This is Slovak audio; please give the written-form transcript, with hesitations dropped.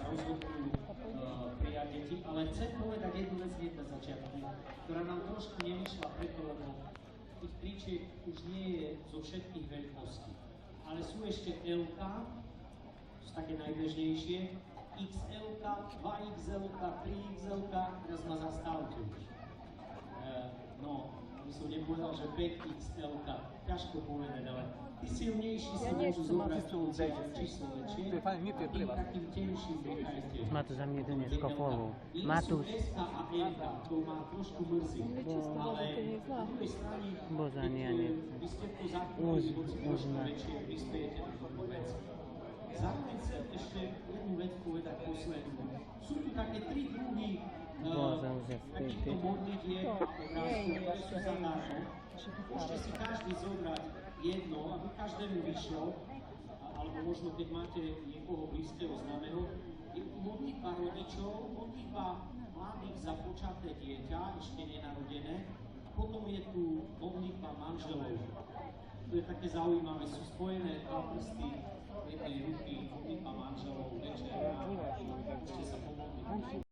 rozhodnú prijať deti, ale chcem povedať jednu vec hneď na začiatku, ktorá nám trošku nevyšla preto, lebo tých tričiek už nie je zo všetkých veľkostí, ale sú ešte L-ka, sú také najbežnejšie, XL-ka, 2XL-ka, 3XL-ka, teraz ma zastavte už. No, aby som nepovedal, že 5XL-ka, ťažko povedať, ale tí silnejší si môžu zobrať číslo väčšie a tým takým tenším nechajte. Matúš za mne dnes kofolou. Matúš. S-ka a M-ka, to ma trošku mrzí, ale na druhej strane, keď by ste to zakúpili, hoci trošku väčšie, prispiejete do toho vec. Zároveň chcem ešte jednu vec povedať poslednú. Sú tu také tri druhy takýchto modlitieb a obrázkov, ktoré sú zadarmo. Môžete si každý zobrať jedno, aby každému vyšlo, alebo možno keď máte niekoho blízkeho známeho. Je tu modlitba rodičov, modlitba mladých za počaté dieťa, ešte nenarodené. A potom je tu modlitba manželov. To je také zaujímavé, sú spojené dva prsty